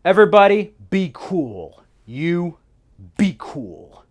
Everybody, be cool. You be cool.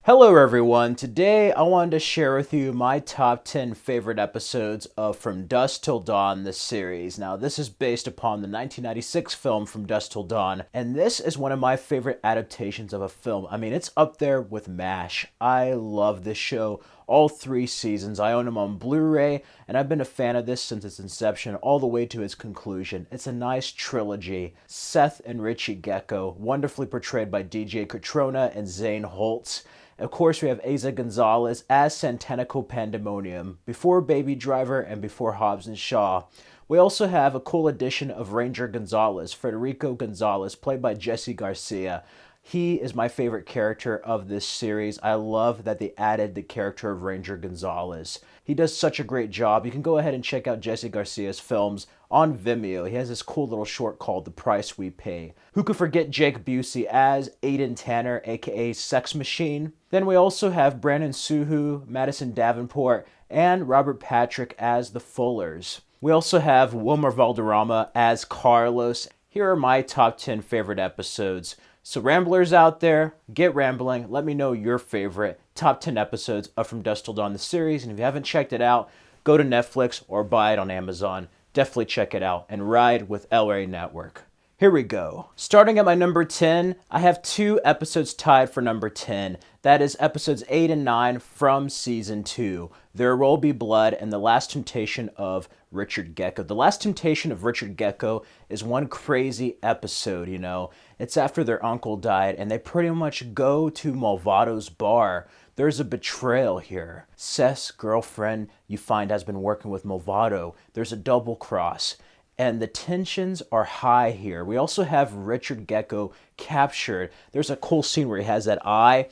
Hello everyone, today I wanted to share with you my top 10 favorite episodes of From Dusk Till Dawn, this series. Now this is based upon the 1996 film From Dusk Till Dawn, and this is one of my favorite adaptations of a film. I mean, it's up there with MASH. I love this show, all 3 seasons. I own them on Blu-ray, and I've been a fan of this since its inception all the way to its conclusion. It's a nice trilogy. Seth and Richie Gecko, wonderfully portrayed by DJ Catrona and Zane Holtz. Of course, we have Eiza Gonzalez as Santanico Pandemonium, before Baby Driver and before Hobbs and Shaw. We also have a cool addition of Ranger Gonzalez, Federico Gonzalez, played by Jesse Garcia. He is my favorite character of this series. I love that they added the character of Ranger Gonzalez. He does such a great job. You can go ahead and check out Jesse Garcia's films on Vimeo. He has this cool little short called The Price We Pay. Who could forget Jake Busey as Aiden Tanner, aka Sex Machine? Then we also have Brandon Suhu, Madison Davenport, and Robert Patrick as the Fullers. We also have Wilmer Valderrama as Carlos. Here are my top 10 favorite episodes. So Ramblers out there, get rambling. Let me know your favorite top 10 episodes of From Dusk Till Dawn, the series. And if you haven't checked it out, go to Netflix or buy it on Amazon. Definitely check it out and ride with Rey Network. Here we go. Starting at my number 10, I have 2 episodes tied for number 10. That is episodes 8 and 9 from season 2. There Will Be Blood and The Last Temptation of Richard Gecko. The Last Temptation of Richard Gecko is one crazy episode, you know. It's after their uncle died and they pretty much go to Malvado's bar. There's a betrayal here. Seth's girlfriend, you find, has been working with Malvado. There's a double cross. And the tensions are high here. We also have Richard Gecko captured. There's a cool scene where he has that eye.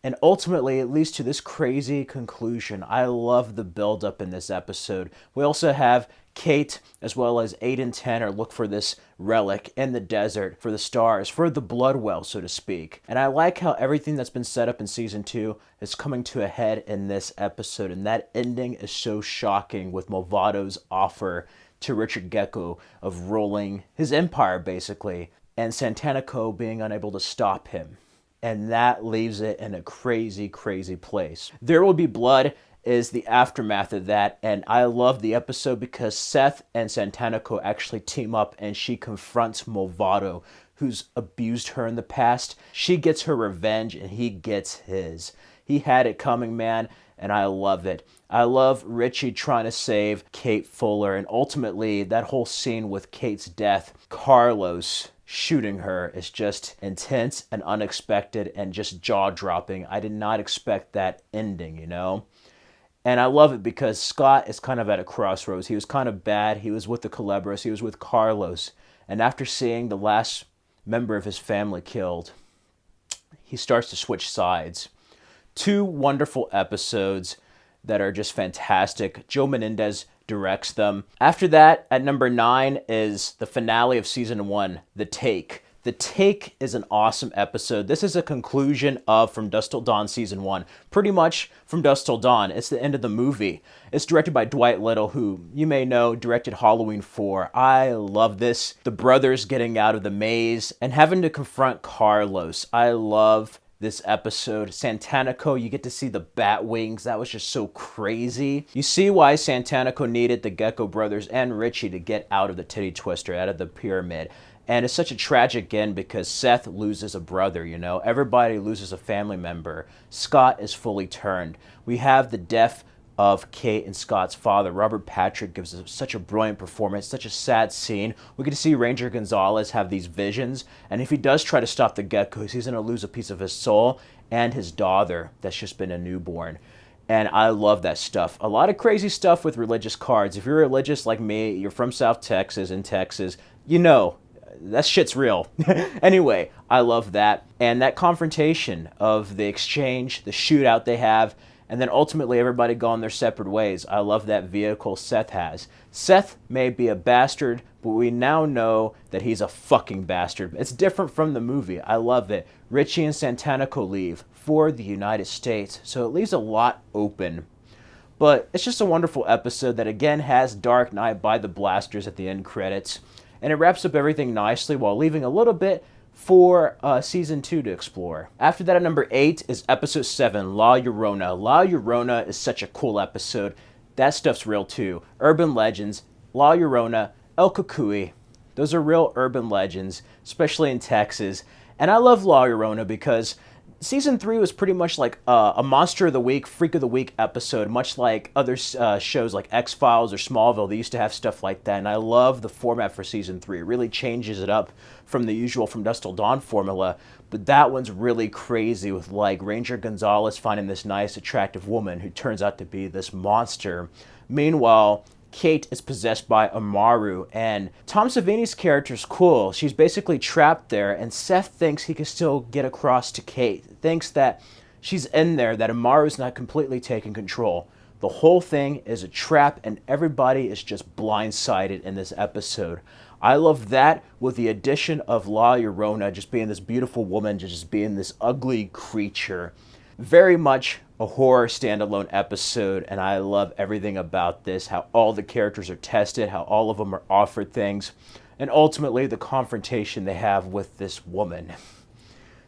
And ultimately, it leads to this crazy conclusion. I love the build-up in this episode. We also have Kate, as well as Aiden Tanner, look for this relic in the desert, for the stars, for the blood well, so to speak. And I like how everything that's been set up in season 2 is coming to a head in this episode. And that ending is so shocking with Malvado's offer to Richard Gecko of ruling his empire, basically, and Santanico being unable to stop him. And that leaves it in a crazy, crazy place. There Will Be Blood is the aftermath of that, and I love the episode because Seth and Santanico actually team up and she confronts Malvado, who's abused her in the past. She gets her revenge and he gets his. He had it coming, man, and I love it. I love Richie trying to save Kate Fuller, and ultimately that whole scene with Kate's death, Carlos shooting her, is just intense and unexpected and just jaw-dropping. I did not expect that ending, you know? And I love it because Scott is kind of at a crossroads. He was kind of bad. He was with the Culebras. He was with Carlos. And after seeing the last member of his family killed, he starts to switch sides. 2 wonderful episodes that are just fantastic. Joe Menendez directs them. After that, at number 9 is the finale of season 1, The Take. The Take is an awesome episode. This is a conclusion of From Dusk Till Dawn season 1. Pretty much From Dusk Till Dawn. It's the end of the movie. It's directed by Dwight Little, who you may know directed Halloween 4. I love this. The brothers getting out of the maze and having to confront Carlos. I love this episode. Santanico, you get to see the bat wings. That was just so crazy. You see why Santanico needed the Gecko brothers and Richie to get out of the titty twister, out of the pyramid. And it's such a tragic end because Seth loses a brother, you know. Everybody loses a family member. Scott is fully turned. We have the death of Kate and Scott's father. Robert Patrick gives us such a brilliant performance, such a sad scene. We get to see Ranger Gonzalez have these visions, and if he does try to stop the Geckos, he's going to lose a piece of his soul and his daughter that's just been a newborn. And I love that stuff. A lot of crazy stuff with religious cards. If you're religious like me, you're from South Texas, in Texas, you know, that shit's real. Anyway, I love that. And that confrontation of the exchange, the shootout they have, and then ultimately everybody going their separate ways. I love that vehicle Seth has. Seth may be a bastard, but we now know that he's a fucking bastard. It's different from the movie. I love it. Richie and Santanico leave for the United States, so it leaves a lot open. But it's just a wonderful episode that again has Dark Knight by the Blasters at the end credits. And it wraps up everything nicely while leaving a little bit for Season 2 to explore. After that, at number 8 is Episode 7, La Llorona. La Llorona is such a cool episode. That stuff's real too. Urban legends, La Llorona, El Cucuy. Those are real urban legends, especially in Texas. And I love La Llorona because Season 3 was pretty much like a Monster of the Week, Freak of the Week episode, much like other shows like X-Files or Smallville. They used to have stuff like that, and I love the format for Season 3. It really changes it up from the usual From Dusk Till Dawn formula, but that one's really crazy with like Ranger Gonzalez finding this nice, attractive woman who turns out to be this monster. Meanwhile, Kate is possessed by Amaru, and Tom Savini's character is cool. She's basically trapped there, and Seth thinks he can still get across to Kate. Thinks that she's in there, that Amaru's not completely taking control. The whole thing is a trap, and everybody is just blindsided in this episode. I love that with the addition of La Llorona just being this beautiful woman, just being this ugly creature. Very much a horror standalone episode, and I love everything about this, how all the characters are tested, how all of them are offered things, and ultimately the confrontation they have with this woman.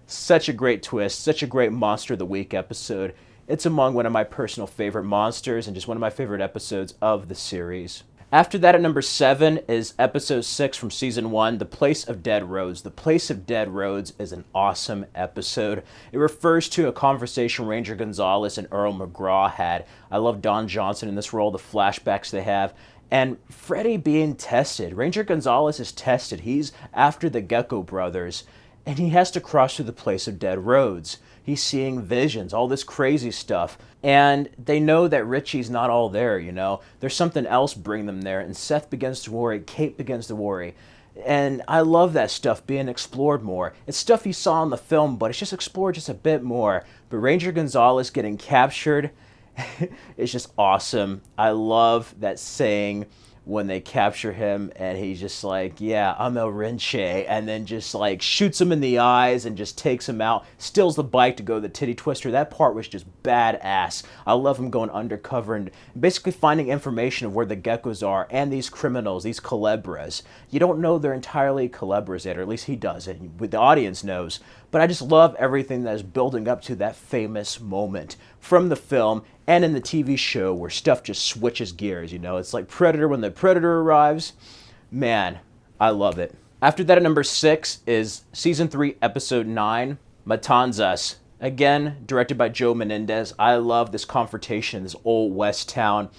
Such a great twist, such a great Monster of the Week episode. It's among one of my personal favorite monsters and just one of my favorite episodes of the series. After that, at number 7 is episode 6 from season 1, The Place of Dead Roads. The Place of Dead Roads is an awesome episode. It refers to a conversation Ranger Gonzalez and Earl McGraw had. I love Don Johnson in this role, the flashbacks they have, and Freddy being tested. Ranger Gonzalez is tested. He's after the Gecko brothers, and he has to cross through the Place of Dead Roads. He's seeing visions, all this crazy stuff. And they know that Richie's not all there, you know. There's something else bringing them there. And Seth begins to worry. Kate begins to worry. And I love that stuff being explored more. It's stuff you saw in the film, but it's just explored just a bit more. But Ranger Gonzalez getting captured is just awesome. I love that saying when they capture him and he's just like, yeah, I'm El Rinche, and then just like shoots him in the eyes and just takes him out, steals the bike to go to the titty twister. That part was just badass. I love him going undercover and basically finding information of where the geckos are and these criminals, these Culebras. You don't know they're entirely Culebras yet, or at least he doesn't. The audience knows. But I just love everything that is building up to that famous moment from the film and in the TV show where stuff just switches gears, you know. It's like Predator when the Predator arrives. Man, I love it. After that, at number 6 is Season 3, Episode 9, Matanzas. Again, directed by Joe Menendez. I love this confrontation in this old West town.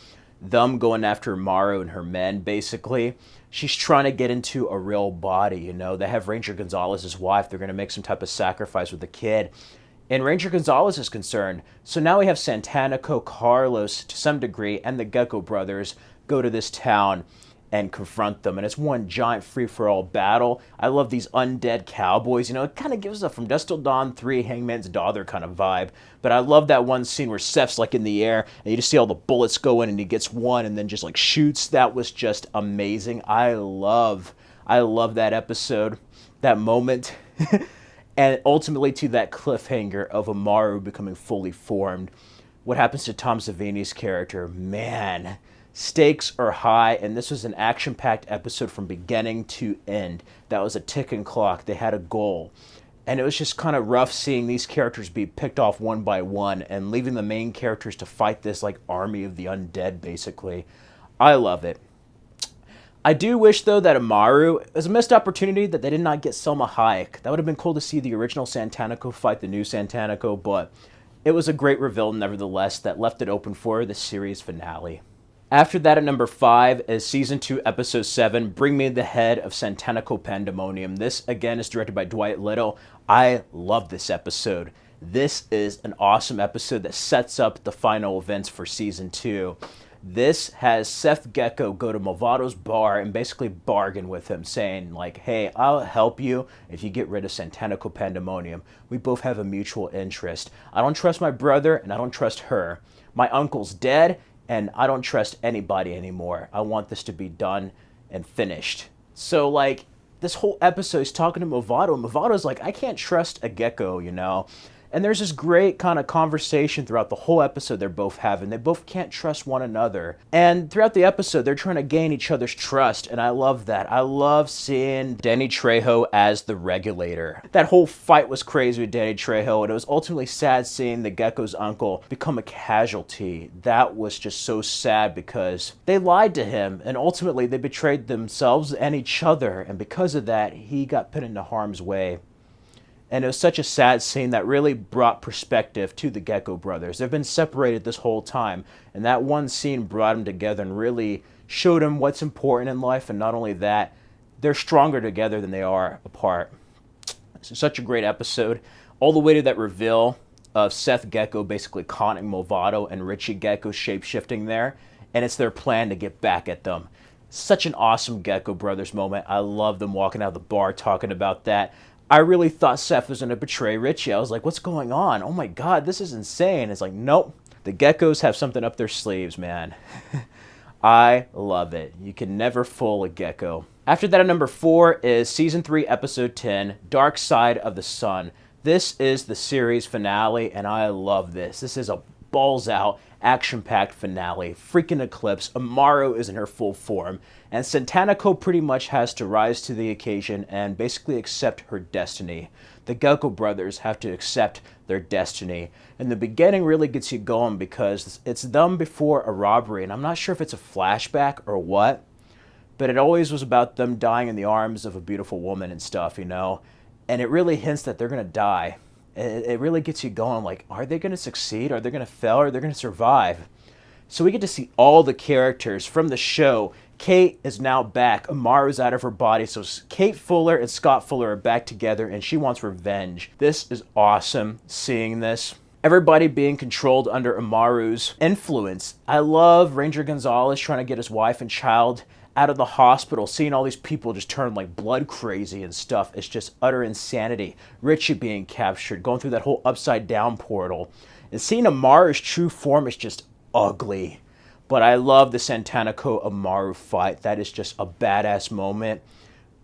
Them going after Maru and her men, basically. She's trying to get into a real body, you know. They have Ranger Gonzalez's wife. They're going to make some type of sacrifice with the kid. And Ranger Gonzalez is concerned. So now we have Santanico, Carlos, to some degree, and the Gecko brothers go to this town and confront them. And it's one giant free-for-all battle. I love these undead cowboys. You know, it kind of gives a From Dusk Till Dawn 3 Hangman's Daughter kind of vibe. But I love that one scene where Seth's like in the air and you just see all the bullets go in and he gets one and then just like shoots. That was just amazing. I love that episode, that moment. And ultimately to that cliffhanger of Amaru becoming fully formed. What happens to Tom Savini's character? Man, stakes are high, and this was an action-packed episode from beginning to end. That was a ticking clock. They had a goal. And it was just kind of rough seeing these characters be picked off one by one and leaving the main characters to fight this like army of the undead, basically. I love it. I do wish, though, that Amaru, it was a missed opportunity that they did not get Selma Hayek. That would have been cool to see the original Santanico fight the new Santanico, but it was a great reveal, nevertheless, that left it open for the series finale. After that, at number 5 is Season 2, Episode 7, Bring Me the Head of Santanico Pandemonium. This, again, is directed by Dwight Little. I love this episode. This is an awesome episode that sets up the final events for Season 2. This has Seth Gecko go to Movato's bar and basically bargain with him, saying like, hey, I'll help you if you get rid of Santanico Pandemonium. We both have a mutual interest. I don't trust my brother and I don't trust her. My uncle's dead and I don't trust anybody anymore. I want this to be done and finished. So like, this whole episode is talking to Movato. Movato's like, I can't trust a gecko, you know? And there's this great kind of conversation throughout the whole episode they're both having. They both can't trust one another. And throughout the episode, they're trying to gain each other's trust. And I love that. I love seeing Danny Trejo as the regulator. That whole fight was crazy with Danny Trejo. And it was ultimately sad seeing the gecko's uncle become a casualty. That was just so sad because they lied to him. And ultimately, they betrayed themselves and each other. And because of that, he got put into harm's way. And it was such a sad scene that really brought perspective to the Gecko brothers. They've been separated this whole time, and that one scene brought them together and really showed them what's important in life. And not only that, they're stronger together than they are apart. It's such a great episode. All the way to that reveal of Seth Gecko basically conning Movato and Richie Gecko shape-shifting there, and it's their plan to get back at them. Such an awesome Gecko brothers moment. I love them walking out of the bar talking about that. I really thought Seth was going to betray Richie. I was like, what's going on? Oh my God, this is insane. It's like, nope. The Geckos have something up their sleeves, man. I love it. You can never fool a Gecko. After that, at number 4 is Season 3, Episode 10, Dark Side of the Sun. This is the series finale, and I love this. This is a balls-out, action-packed finale. Freaking eclipse. Amaru is in her full form. And Santanico pretty much has to rise to the occasion and basically accept her destiny. The Gecko brothers have to accept their destiny. And the beginning really gets you going because it's them before a robbery. And I'm not sure if it's a flashback or what, but it always was about them dying in the arms of a beautiful woman and stuff, you know? And it really hints that they're going to die. It really gets you going like, are they going to succeed? Are they going to fail? Are they going to survive? So we get to see all the characters from the show. Kate is now back. Amaru's out of her body. So Kate Fuller and Scott Fuller are back together and she wants revenge. This is awesome seeing this. Everybody being controlled under Amaru's influence. I love Ranger Gonzalez trying to get his wife and child out of the hospital, seeing all these people just turn like blood crazy and stuff. It's just utter insanity. Richie being captured, going through that whole upside down portal. And seeing Amaru's true form is just ugly. But I love the Santanico Amaru fight. That is just a badass moment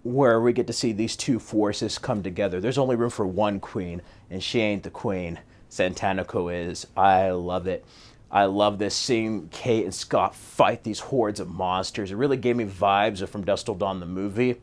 where we get to see these two forces come together. There's only room for one queen, and she ain't the queen. Santanico is. I love it. I love this, seeing Kate and Scott fight these hordes of monsters. It really gave me vibes of From Dusk Till Dawn, the movie.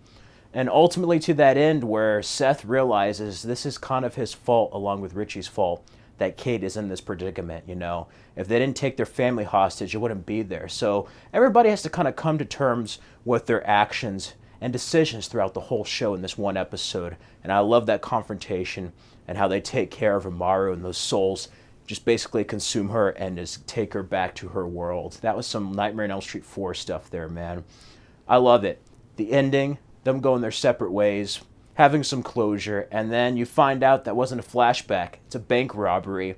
And ultimately to that end where Seth realizes this is kind of his fault along with Richie's fault, that Kate is in this predicament, you know. If they didn't take their family hostage, it wouldn't be there. So everybody has to kind of come to terms with their actions and decisions throughout the whole show in this one episode. And I love that confrontation and how they take care of Amaru and those souls just basically consume her and just take her back to her world. That was some Nightmare on Elm Street 4 stuff there, man. I love it. The ending, them going their separate ways, having some closure, and then you find out that wasn't a flashback. It's a bank robbery,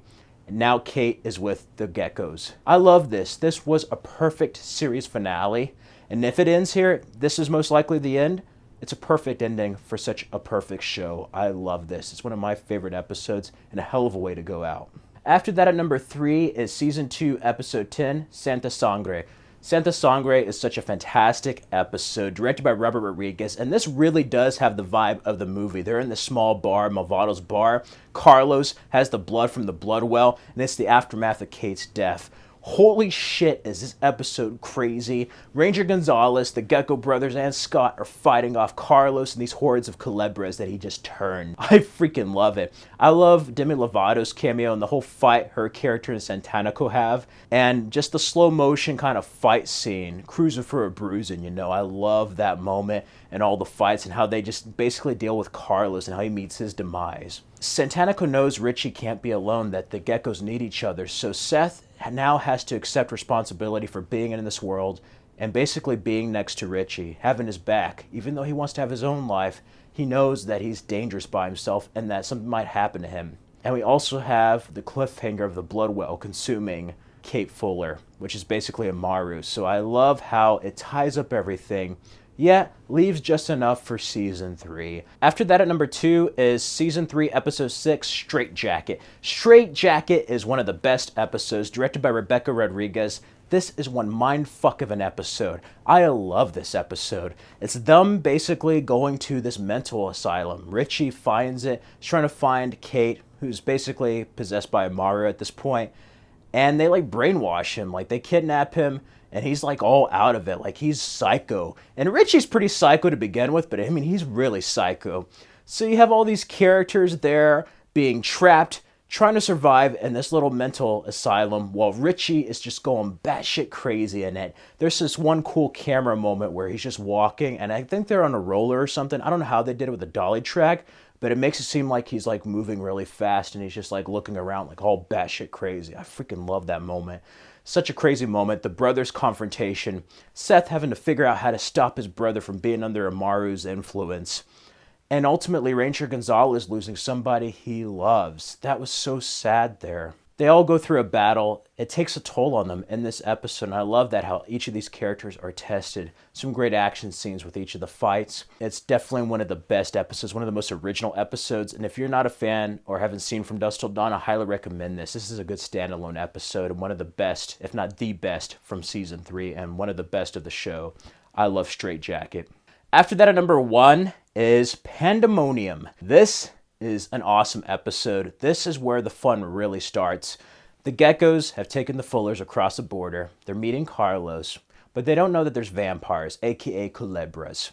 and now Kate is with the Geckos. I love this. This was a perfect series finale, and if it ends here, this is most likely the end. It's a perfect ending for such a perfect show. I love this. It's one of my favorite episodes and a hell of a way to go out. After that, at number 3 is Season 2, Episode 10, Santa Sangre. Santa Sangre is such a fantastic episode, directed by Robert Rodriguez, and this really does have the vibe of the movie. They're in this small bar, Movato's bar. Carlos has the blood from the blood well, and it's the aftermath of Kate's death. Holy shit, is this episode crazy. Ranger Gonzalez, the Gecko brothers, and Scott are fighting off Carlos and these hordes of Culebras that he just turned. I freaking love it. I love Demi Lovato's cameo and the whole fight her character and Santanico have. And just the slow motion kind of fight scene, cruising for a bruising, you know. I love that moment and all the fights and how they just basically deal with Carlos and how he meets his demise. Santanico knows Richie can't be alone, that the Geckos need each other, so Seth now has to accept responsibility for being in this world and basically being next to Richie, having his back. Even though he wants to have his own life, he knows that he's dangerous by himself and that something might happen to him. And we also have the cliffhanger of the blood well consuming Kate Fuller, which is basically a Maru. So I love how it ties up everything, yet leaves just enough for season 3. After that, at number 2 is season 3, episode 6, Straight Jacket. Straight Jacket is one of the best episodes, directed by Rebecca Rodriguez. This is one mindfuck of an episode. I love this episode. It's them basically going to this mental asylum. Richie finds it. He's trying to find Kate, who's basically possessed by a Maru at this point. And they like brainwash him. Like they kidnap him and he's like all out of it. Like he's psycho. And Richie's pretty psycho to begin with, but I mean, he's really psycho. So you have all these characters there being trapped, trying to survive in this little mental asylum while Richie is just going batshit crazy in it. There's this one cool camera moment where he's just walking, and I think they're on a roller or something. I don't know how they did it with a dolly track, but it makes it seem like he's like moving really fast and he's just like looking around like all batshit crazy. I freaking love that moment. Such a crazy moment. The brothers' confrontation. Seth having to figure out how to stop his brother from being under Amaru's influence. And ultimately, Ranger Gonzalez losing somebody he loves. That was so sad there. They all go through a battle. It takes a toll on them in this episode. And I love that how each of these characters are tested. Some great action scenes with each of the fights. It's definitely one of the best episodes, one of the most original episodes. And if you're not a fan or haven't seen From Dusk Till Dawn, I highly recommend this. This is a good standalone episode and one of the best, if not the best, from season 3 and one of the best of the show. I love Straight Jacket. After that, at number 1 is Pandemonium. This is an awesome episode. This is where the fun really starts. The geckos have taken the Fullers across the border. They're meeting Carlos, but they don't know that there's vampires, aka culebras.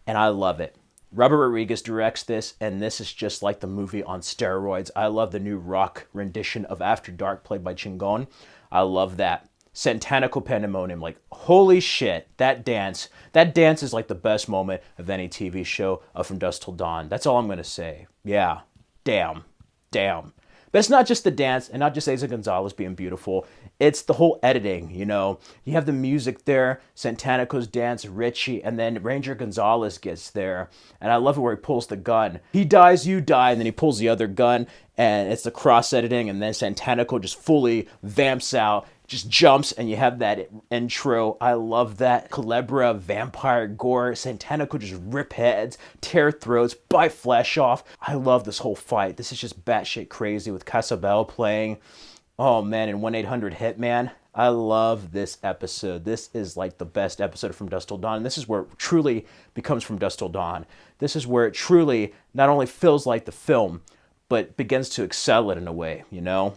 And I love it. Robert Rodriguez directs this, and this is just like the movie on steroids. I love the new rock rendition of After Dark played by Chingon. I love that. Santanico Pandemonium, like, holy shit, that dance is like the best moment of any TV show of From Dusk Till Dawn. That's all I'm going to say. Yeah, damn. But it's not just the dance and not just Eiza Gonzalez being beautiful. It's the whole editing, you know. You have the music there, Santanico's dance, Richie, and then Ranger Gonzalez gets there. And I love it where he pulls the gun. He dies, you die, and then he pulls the other gun, and it's the cross editing, and then Santanico just fully vamps out, just jumps, and you have that intro. I love that. Culebra, vampire gore. Santanico just rip heads, tear throats, bite flesh off. I love this whole fight. This is just batshit crazy with Casabel playing. Oh man, and 1-800-Hitman. I love this episode. This is like the best episode of From Dusk Till Dawn. And this is where it truly becomes From Dusk Till Dawn. This is where it truly not only feels like the film, but begins to excel it in a way, you know?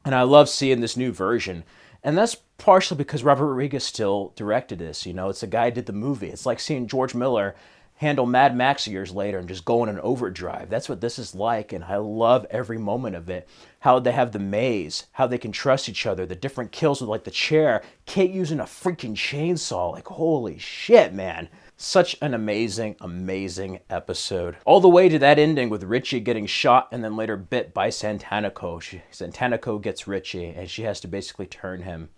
And I love seeing this new version. And that's partially because Robert Rodriguez still directed this. You know, it's the guy who did the movie. It's like seeing George Miller handle Mad Max years later and just go in an overdrive. That's what this is like, and I love every moment of it. How they have the maze, how they can trust each other, the different kills with like the chair, Kate using a freaking chainsaw. Like, holy shit, man. Such an amazing, amazing episode. All the way to that ending with Richie getting shot and then later bit by Santanico. Santanico gets Richie and she has to basically turn him.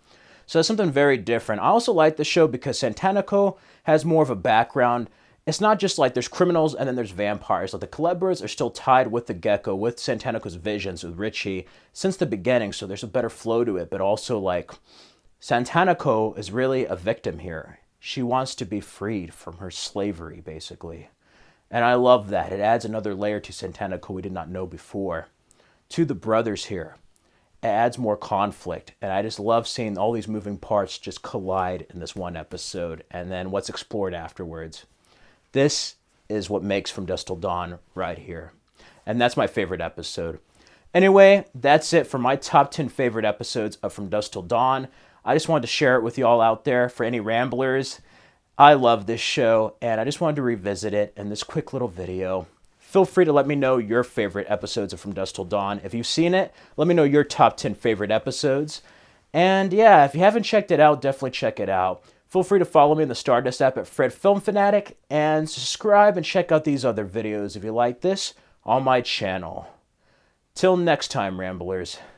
So that's something very different. I also like the show because Santanico has more of a background. It's not just like there's criminals and then there's vampires. Like the Culebras are still tied with the Gecko, with Santanico's visions, with Richie since the beginning. So there's a better flow to it. But also like Santanico is really a victim here. She wants to be freed from her slavery, basically. And I love that. It adds another layer to Santanico we did not know before. To the brothers here, it adds more conflict. And I just love seeing all these moving parts just collide in this one episode. And then what's explored afterwards. This is what makes From Dusk Till Dawn right here. And that's my favorite episode. Anyway, that's it for my top 10 favorite episodes of From Dusk Till Dawn. I just wanted to share it with you all out there for any ramblers. I love this show, and I just wanted to revisit it in this quick little video. Feel free to let me know your favorite episodes of From Dusk Till Dawn. If you've seen it, let me know your top 10 favorite episodes. And yeah, if you haven't checked it out, definitely check it out. Feel free to follow me in the Stardust app at Fred Film Fanatic, and subscribe and check out these other videos if you like this on my channel. Till next time, Ramblers.